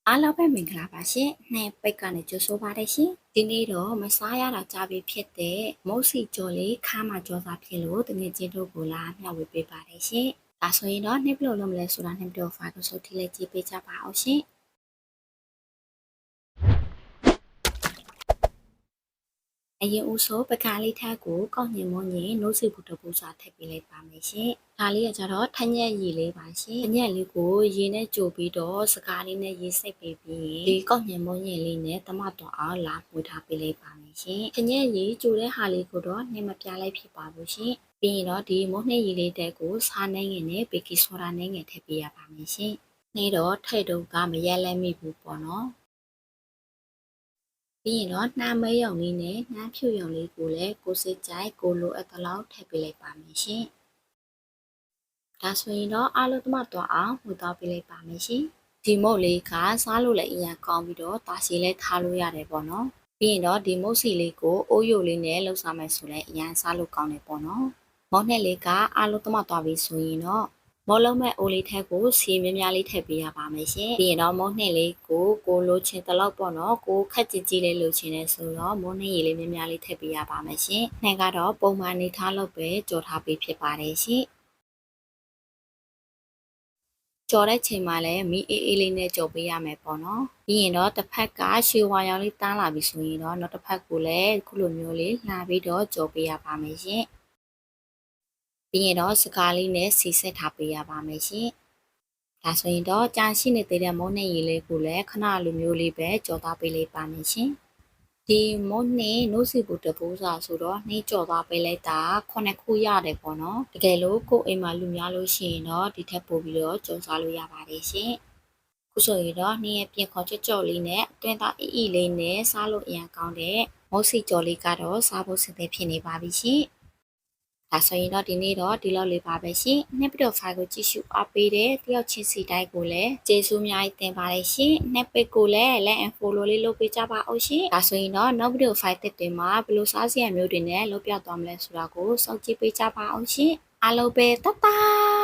အားလုံးပဲမင်္ဂလာပါရှင်။နှဲပိတ်ကနေကြိုဆိုပါရရှင်။ဒီနေ့တော့မစားရတာကြပြီဖြစ်တဲ့မုတ်စီကြော်လေးခါမှကြော်စားဖြစ်လို့တကယ်ချင်းတို့ကိုလာမျှဝေပေးပါရရှင်။ဒါဆိုရင်တော့နှဲဘလို့လုပ်မလဲဆိုတာနှဲဘလို့ဖိုင်ကိုဆိုထိလိုက်ကြည့်ပေးကြပါအောင်ရှင်။အရင်ဦးဆုံးပကံလေးထက်ကိုကောက်ညင်မွန်ညင်နိုးစီဘူးတပူစာထည့်ပေးလိုက်ပါမယ်ရှင်။ဒါလေးကကြတော့ထညက်ရည်လေးပါရှင်။ထညက်လေးကိုရေနဲ့ကြိုပြီးတော့စကားလေးနဲ့ရေစိတ်ပေးပြီးဒီကောက်ညင်မွန်ညင်လေးနဲ့တမတော်အောင်လာပွေထားပေးလိုက်ပါမယ်ရှင်။ထညက်ရည်ကြိုတဲ့ဟာလေးကိုတော့နှိမပြလိုက်ဖြစ်ပါဘူးရှင်။ပြီးရင်တော့ဒီမုန်နှက်ရည်လေးတက်ကိုစားနှင်းငယ်နဲ့ဘေကီဆိုဒါနှင်းငယ်ထည့်ပေးရပါမယ်ရှင်။နေ့တော့ထိတ်တုပ်ကမရက်လက်မိဘူးပေါ့နော်။ပြီးရင်တော့နှမ်းမဲရုံလေးနဲ့နှမ်းဖြူရုံလေးကိုလည်းကိုစစ်ကြိုက်ကိုလိုအပ်သလောက်ထည့်ပေးလိုက်ပါမယ်ရှင်။ဒါဆိုရင်တော့အားလုံးတမတော်အောင်ဝတ်သွားပေးလိုက်ပါမယ်ရှင်။ဒီမုတ်လေးကစားလို့လည်းအရင်ကောင်းပြီးတော့တာစီလည်းထားလို့ရတယ်ပေါ့နော်။ပြီးရင်တော့ဒီမုတ်စီလေးကိုအိုးယိုလေးနဲ့လှုပ်ဆောင်မယ်ဆိုလည်းအရင်စားလို့ကောင်းတယ်ပေါ့နော်။မောက်နဲ့လေးကအားလုံးတမတော်ပြီးဆိုရင်တော့မောလုံးမဲ့အိုးလေးထက်ကိုစီမြများလေးထည့်ပေးရပါမယ်ရှင်။ပြီးရင်တော့မုံနှက်လေးကိုလိုချင်တလောက်ပေါ့နော်ကိုခက်ကြည့်ကြည့်လေးလိုချင်နေဆိုတော့မုံနှက်ရည်လေးမြများလေးထည့်ပေးရပါမယ်ရှင်။နှက်ကတော့ပုံမှန်နေထားလို့ပဲကြော်ထားပေးဖြစ်ပါတယ်ရှင်။ကြော်တဲ့ချိန်မှာလည်းမီအေးအေးလေးနဲ့ကြော်ပေးရမယ်ပေါ့နော်။ပြီးရင်တော့တစ်ဖက်ကရွှေဝါရောင်လေးတန်းလာပြီဆိုရင်တော့နောက်တစ်ဖက်ကိုလည်းခုလိုမျိုးလေးလှပြီးတော့ကြော်ပေးရပါမယ်ရှင်။ပြီးရင်တော့စကားလေးနဲ့စီဆက်ထားပေးရပါမယ်ရှင်။ဒါဆိုရင်တော့ကြာရှိနေသေးတဲ့မုံနဲ့ရည်လေးကိုလည်းခဏလိုမျိုးလေးပဲကြော်သွားပေးလိုက်ပါမယ်ရှင်။ဒီမုံနဲ့နိုးစီဘူးတပူးစာဆိုတော့နှိမ့်ကြော်သွားပေးလိုက်တာ9ခုရတယ်ပေါ့နော်။တကယ်လို့ကိုယ်အိမ်မှာလူများလို့ရှိရင်တော့ဒီထက်ပိုပြီးတော့ကြော်စားလို့ရပါတယ်ရှင်။ခုဆိုရင်တော့နှင်းရဲ့ပြင်ခေါ်ကြော်လေးနဲ့အတွင်းသားအီအီလေးနဲ့စားလို့အရင်ကောင်းတဲ့မုတ်စီကြော်လေးကတော့စားဖို့စင်သက်ဖြစ်နေပါပြီရှင်။ဒါဆိုရင်တော့ဒီနေ့တော့ဒီလောက်လေးပါပဲရှင်။နှစ်ပတော့ဖိုင်ကိုကြည့်ရှုအားပေးတဲ့တယောက်ချင်းစီတိုင်းကိုလည်းကျေးဇူးအများကြီးတင်ပါတယ်ရှင်။နှစ်ပိတ်ကိုလည်း like and follow လေးလုပ်ပေးကြပါအောင်ရှင်။ဒါဆိုရင်တော့နောက်ဗီဒီယိုဖိုင်တစ်တွေမှာဘယ်လိုစားစရာမျိုးတွေနဲ့လုပ်ပြသွားမလဲဆိုတာကိုစောင့်ကြည့်ပေးကြပါအောင်ရှင်။အားလုံးပဲတတ်တာ